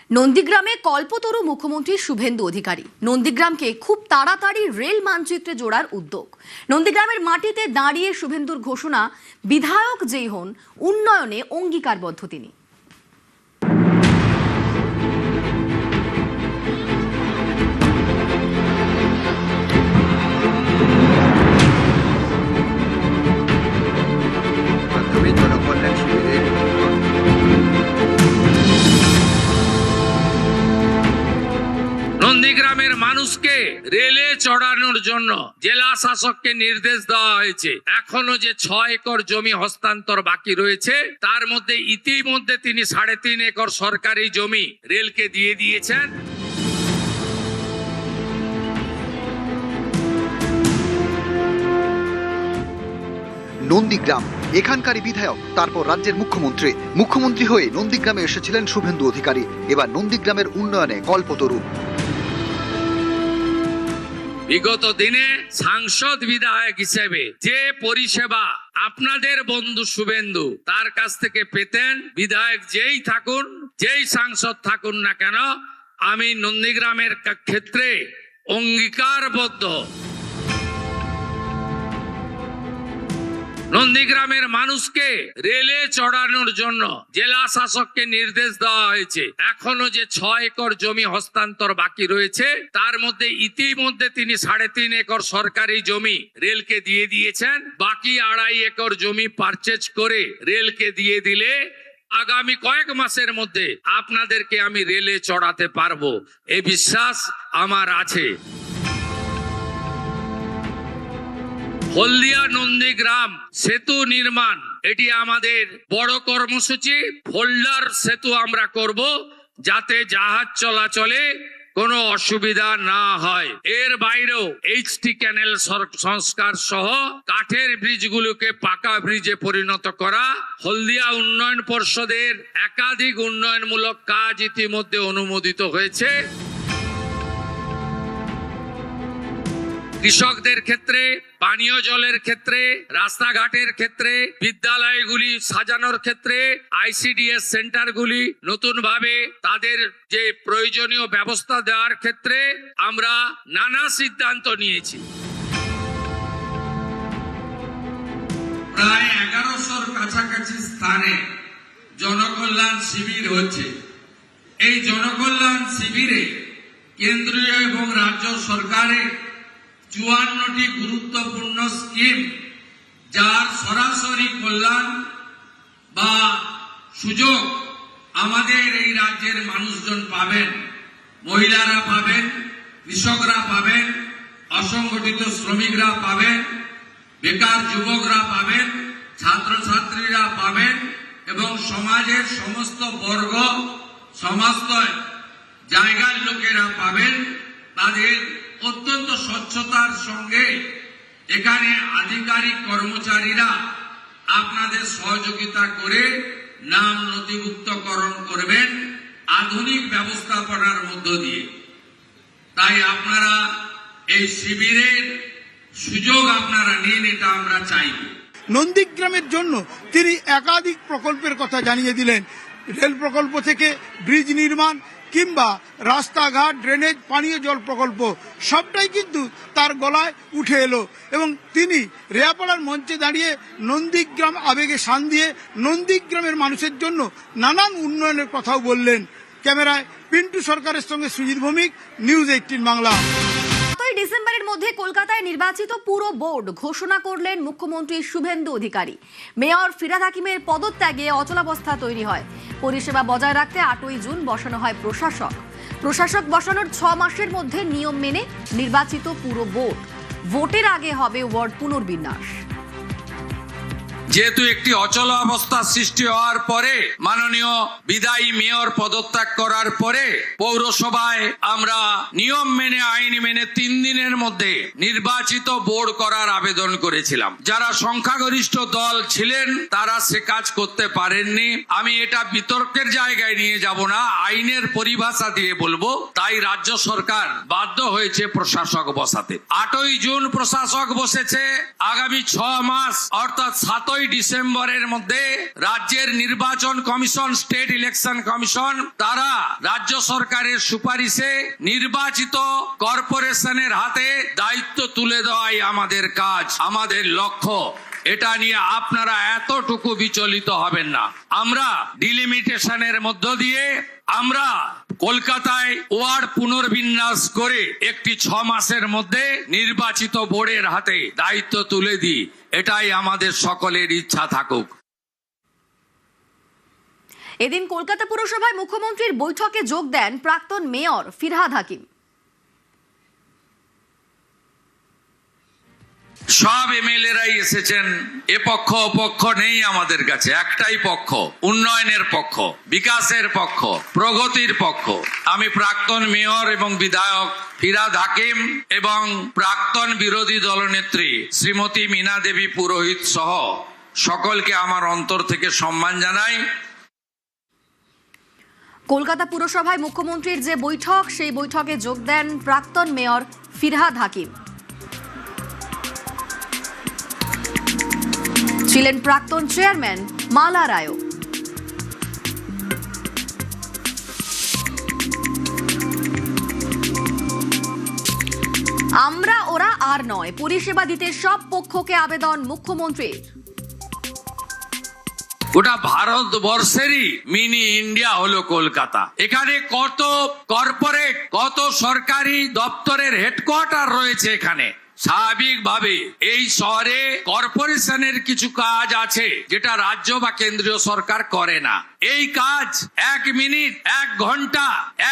নন্দীগ্রামে কল্পতরু মুখ্যমন্ত্রী শুভেন্দু অধিকারী নন্দীগ্রামকে খুব তাড়াতাড়ি রেল মানচিত্রে জোড়ার উদ্যোগ। নন্দীগ্রামের মাটিতে দাঁড়িয়ে শুভেন্দুর ঘোষণা, বিধায়ক যেই হন উন্নয়নে অঙ্গীকারবদ্ধ তিনি। নন্দীগ্রামের মানুষকে রেলে চড়ানোর জন্য জেলা শাসককে নির্দেশ দেওয়া হয়েছে। এখনো যে 6 একর জমি হস্তান্তর বাকি রয়েছে, তার মধ্যে ইতিমধ্যে তিনি 3.5 একর সরকারি জমি রেলকে দিয়ে দিয়েছেন। নন্দীগ্রাম এখানকারই বিধায়ক, তারপর রাজ্যের মুখ্যমন্ত্রী হয়ে নন্দীগ্রামে এসেছিলেন শুভেন্দু অধিকারী। এবার নন্দীগ্রামের উন্নয়নে কল্পতরু। বিগত দিনে সাংসদ বিধায়ক হিসেবে যে পরিষেবা আপনাদের বন্ধু শুভেন্দু তার কাছ থেকে পেতেন, বিধায়ক যেই থাকুন, যেই সাংসদ থাকুন না কেন, আমি নন্দীগ্রামের ক্ষেত্রে অঙ্গীকারবদ্ধ। নন্দীগ্রামের মানুষকে রেলে চড়ানোর জন্য জেলা শাসককে নির্দেশ দেওয়া হয়েছে। এখনো যে 6 একর জমি হস্তান্তর বাকি রয়েছে, তার মধ্যে ইতিমধ্যে তিনি 3.5 একর সরকারি জমি রেলকে দিয়ে দিয়েছেন। বাকি 2.5 একর জমি পারচেজ করে রেলকে দিয়ে দিলে আগামী কয়েক মাসের মধ্যে আপনাদেরকে আমি রেলে চড়াতে পারবো, এই বিশ্বাস আমার আছে। হলদিয়া নন্দীগ্রাম সেতু নির্মাণ, এটি আমাদের বড় কর্মসূচি। ফোল্ডার সেতু আমরা করব, যাতে জাহাজ চলাচলে কোনো অসুবিধা না হয়। এর বাইরেও এইচটি ক্যানেল সংস্কার সহ কাঠের ব্রিজগুলোকে পাকা ব্রিজে পরিণত করা। হলদিয়া উন্নয়ন পর্ষদের একাধিক উন্নয়নমূলক কাজ ইতিমধ্যে অনুমোদিত হয়েছে। কৃষকদের ক্ষেত্রে, পানীয় জলের ক্ষেত্রে, রাস্তাঘাটের ক্ষেত্রে, বিদ্যালয়গুলি সাজানোর ক্ষেত্রে, আইসিডিএস সেন্টারগুলি নতুনভাবে তাদের যে প্রয়োজনীয় ব্যবস্থা দেওয়ার ক্ষেত্রে আমরা নানা সিদ্ধান্ত নিয়েছি। প্রায় 1100-র কাছাকাছি স্থানে জনকল্যাণ শিবির হচ্ছে। এই জনকল্যাণ শিবিরে কেন্দ্রীয় এবং রাজ্য সরকারের 54টি গুরুত্বপূর্ণ স্কিম, যার সরাসরি কল্যাণ বা সুযোগ আমাদের এই রাজ্যের মানুষজন পাবেন। মহিলারা পাবেন, কৃষকরা পাবেন, অসংগঠিত শ্রমিকরা পাবেন, বেকার যুবকরা পাবেন, ছাত্রছাত্রীরা পাবেন এবং সমাজের সমস্ত বর্গ, সমস্ত জায়গার লোকেরা পাবেন। তাদের অত্যন্ত স্বচ্ছতার সঙ্গে এখানে আধিকারিক কর্মচারীরা আপনাদের সহযোগিতা করে নাম নথিভুক্তকরণ করবেন আধুনিক ব্যবস্থাপনার মধ্য দিয়ে। তাই আপনারা এই শিবিরের সুযোগ আপনারা নিন, এটা আমরা চাইব। নন্দীগ্রামের জন্য তিনি একাধিক প্রকল্পের কথা জানিয়ে দিলেন। রেল প্রকল্প থেকে ব্রিজ নির্মাণ কিংবা রাস্তাঘাট, ড্রেনেজ, পানীয় জল প্রকল্প, সবটাই কিন্তু তার গলায় উঠে এলো এবং তিনি রেয়াপাড়ার মঞ্চে দাঁড়িয়ে নন্দীগ্রাম আবেগে শান দিয়ে নন্দীগ্রামের মানুষের জন্য নানান উন্নয়নের কথাও বললেন। ক্যামেরায় পিন্টু সরকারের সঙ্গে সুজিত ভৌমিক, নিউজ 18 বাংলা। ডিসেম্বরের মধ্যে কলকাতায় নির্বাচিত পুরো বোর্ড ঘোষণা করলেন মুখ্যমন্ত্রী শুভেন্দু অধিকারী। মেয়র ফিরহাদ হাকিমের পদত্যাগে অচলাবস্থা তৈরি হয়। পরিষেবা বজায় রাখতে 8ই জুন বসানো হয় প্রশাসক বসানোর 6 মাসের মধ্যে নিয়ম মেনে নির্বাচিত পুরো বোর্ড। ভোটের আগে হবে ওয়ার্ড পুনর্বিন্যাস। যেহেতু একটি অচল অবস্থা সৃষ্টি হওয়ার পরে, মাননীয় বিদায়ী মেয়র পদত্যাগ করার পরে পৌরসভায় আমরা নিয়ম মেনে, আইন মেনে 3 দিনের মধ্যে নির্বাচিত বোর্ড করার আবেদন করেছিলাম। যারা সংখ্যাগরিষ্ঠ দল ছিলেন তারা সে কাজ করতে পারেননি। আমি এটা বিতর্কের জায়গায় নিয়ে যাব না, আইনের পরিভাষা দিয়ে বলবো। তাই রাজ্য সরকার বাধ্য হয়েছে প্রশাসক বসাতে। 8ই জুন প্রশাসক বসেছে। আগামী 6 মাস অর্থাৎ 7ই ডিসেম্বরের মধ্যে রাজ্যের নির্বাচন কমিশন, স্টেট ইলেকশন কমিশন, তারা রাজ্য সরকারের সুপারিশে নির্বাচিত কর্পোরেশনের হাতে দায়িত্ব তুলে দেওয়াই আমাদের কাজ, আমাদের লক্ষ্য। এটা নিয়ে আপনারা এতটুকু বিচলিত হবেন না। আমরা ডিলিমিটেশনের মধ্য দিয়ে আমরা কলকাতায় ওয়ার্ড পুনর্বিন্যাস করে একটি 6 মাসের মধ্যে নির্বাচিত বোর্ডের হাতে দায়িত্ব তুলে দিই, এটাই আমাদের সকলের ইচ্ছা থাকুক। এদিন কলকাতা পুরসভায় মুখ্যমন্ত্রীর বৈঠকে যোগ দেন প্রাক্তন মেয়র ফিরহাদ হাকিম। সব এমএলএরাই এসেছেন, এ পক্ষ ও পক্ষ নেই আমাদের কাছে, একটাই পক্ষ, উন্নয়নের পক্ষ, বিকাশের পক্ষ, প্রগতির পক্ষ। আমি প্রাক্তন মেয়র এবং বিধায়ক ফিরহাদ হাকিম এবং প্রাক্তন বিরোধী দলনেত্রী শ্রীমতী মীনা দেবী পুরোহিত সহ সকলকে আমার অন্তর থেকে সম্মান জানাই। কলকাতা পুরসভায় মুখ্যমন্ত্রীর যে বৈঠক, সেই বৈঠকে যোগ দেন প্রাক্তন মেয়র ফিরহাদ হাকিম। ছিলেন প্রাক্তন চেয়ারম্যান মালা রায়ও। আমরা ওরা আর নয়, পরিষেবা দিতে সব পক্ষকে আবেদন মুখ্যমন্ত্রীর। গোটা ভারতবর্ষেরই মিনি ইন্ডিয়া হলো কলকাতা। এখানে কত কর্পোরেট, কত সরকারি দপ্তরের হেডকোয়ার্টার রয়েছে। এখানে স্বাভাবিকভাবে এই শহরে কর্পোরেশনের কিছু কাজ আছে যেটা রাজ্য বা কেন্দ্রীয় সরকার করে না। এই কাজ 1 মিনিট, 1 ঘন্টা,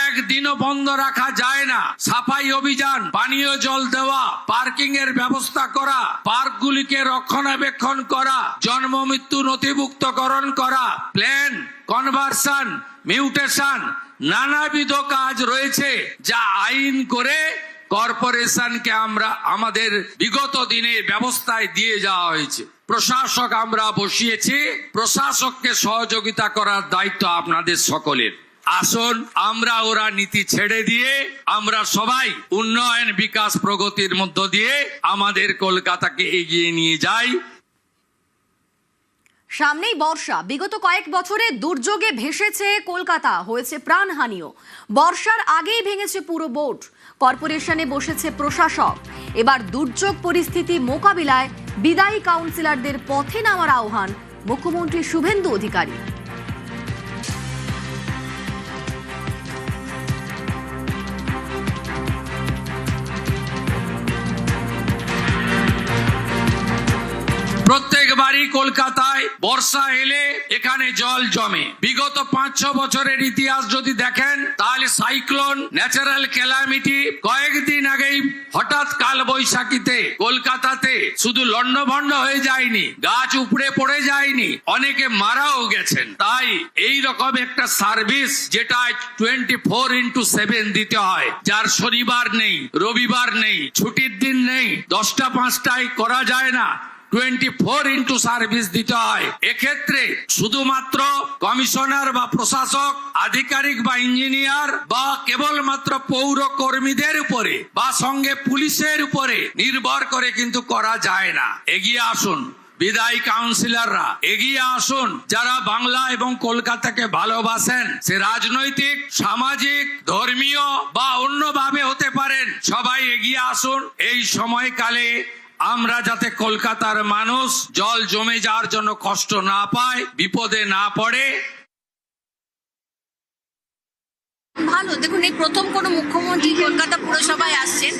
একদিনও বন্ধ রাখা যায় না। সাফাই অভিযান, পানীয় জল দেওয়া, পার্কিং এর ব্যবস্থা করা, পার্কগুলিকে রক্ষণাবেক্ষণ করা, জন্ম মৃত্যু নথিভুক্তকরণ করা, প্ল্যান কনভার্সন, মিউটেশন, নানাবিধ কাজ রয়েছে যা আইন করে কর্পোরেশনকে আমরা আমাদের বিগত দিনের ব্যবস্থায় দিয়ে যাওয়া হয়েছে। প্রশাসক আমরা বসিয়েছি, প্রশাসককে সহযোগিতা করার দায়িত্ব আপনাদের সকলের। আসুন আমরা ওরা নীতি ছেড়ে দিয়ে আমরা সবাই উন্নয়ন, বিকাশ, প্রগতির মধ্য দিয়ে আমাদের কলকাতাকে এগিয়ে নিয়ে যাই। সামনেই বর্ষা, বিগত কয়েক বছরে দুর্যোগে ভেসেছে কলকাতা, হয়েছে প্রাণহানিও। বর্ষার আগেই ভেঙেছে পুরো বোর্ড, কর্পোরেশনে বসেছে প্রশাসক। এবার দুর্যোগ পরিস্থিতি মোকাবিলায় বিদায়ী কাউন্সিলরদের পথে নামার আহ্বান মুখ্যমন্ত্রী শুভেন্দু অধিকারী। প্রত্যেকবারই কলকাতায় বর্ষা এলে এখানে জল জমে। বিগত 5-6 বছরের ইতিহাস যদি দেখেন তাহলে সাইক্লোন, ন্যাচারাল ক্যালামিটি, কয়েকদিন আগেই হঠাৎ কাল বৈশাখীতে কলকাতাতে শুধু লন্ডভন্ড হয়ে যায়নি, গাছ উপড়ে পড়ে যায়নি, অনেকে মারাও গেছেন। তাই এই রকম একটা সার্ভিস যেটা 24x7 দিতে হয়, যার শনিবার নেই, রবিবার নেই, ছুটির দিন নেই, 10টা 5টায় করা যায় না, 24x সার্ভিস দিতে হয়। এক্ষেত্রে শুধুমাত্র কমিশনার বা প্রশাসক, আধিকারিক বা ইঞ্জিনিয়ার বা কেবলমাত্র পৌর কর্মীদের উপরে বা সঙ্গে পুলিশের উপরে নির্ভর করে কিন্তু করা যায় না। এগিয়ে আসুন বিদায়ী কাউন্সিলররা, এগিয়ে আসুন যারা বাংলা এবং কলকাতাকে ভালোবাসেন, সে রাজনৈতিক, সামাজিক, ধর্মীয় বা অন্যভাবে হতে পারেন, সবাই এগিয়ে আসুন। এই সময়কালে আমরা যাতে কলকাতার মানুষ জল জমে যাওয়ার জন্য কষ্ট না পায়, বিপদে না পড়ে। ভালো, দেখুন এই প্রথম কোনো মুখ্যমন্ত্রী কলকাতা পুরসভায় আসছেন,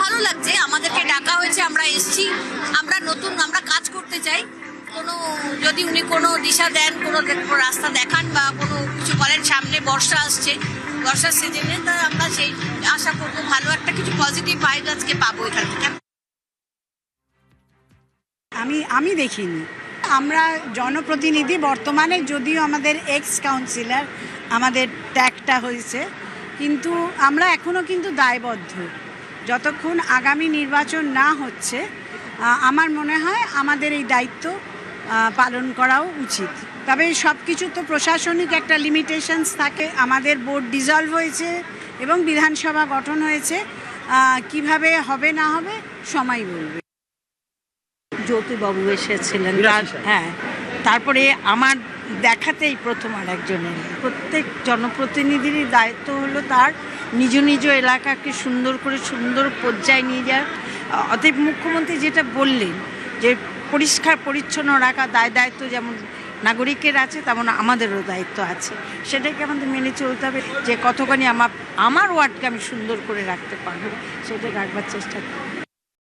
ভালো লাগছে। আমাদেরকে ডাকা হয়েছে, আমরা এসছি, আমরা নতুন, আমরা কাজ করতে চাই। কোনো যদি উনি কোনো দিশা দেন, কোনো রাস্তা দেখান বা কোনো কিছু বলেন, সামনে বর্ষা আসছে, বর্ষার সিজনে, তা আমরা সেই আশা করবো ভালো একটা কিছু পজিটিভ ভাইব আজকে পাবো এখান থেকে। আমি দেখিনি। আমরা জনপ্রতিনিধি, বর্তমানে যদিও আমাদের এক্স কাউন্সিলর, আমাদের ত্যাগটা হয়েছে, কিন্তু আমরা এখনও কিন্তু দায়বদ্ধ। যতক্ষণ আগামী নির্বাচন না হচ্ছে আমার মনে হয় আমাদের এই দায়িত্ব পালন করাও উচিত। তবে সব কিছু তো প্রশাসনিক একটা লিমিটেশনস থাকে। আমাদের বোর্ড ডিসলভ হয়েছে এবং বিধানসভা গঠন হয়েছে, কিভাবে হবে না হবে সময় বলবে। জ্যোতিবাবু এসেছিলেন হ্যাঁ, তারপরে আমার দেখাতেই প্রথম আর একজনের। প্রত্যেক জনপ্রতিনিধিরই দায়িত্ব হলো তার নিজ নিজ এলাকাকে সুন্দর করে সুন্দর পর্যায়ে নিয়ে যাওয়ার। অতএব মুখ্যমন্ত্রী যেটা বললেন যে পরিষ্কার পরিচ্ছন্ন রাখা দায়িত্ব যেমন নাগরিকের আছে তেমন আমাদেরও দায়িত্ব আছে, সেটাকে আমাদের মেনে চলতে হবে যে কতখানি আমার ওয়ার্ডকে আমি সুন্দর করে রাখতে পারবো, সেটা রাখবার চেষ্টা করব।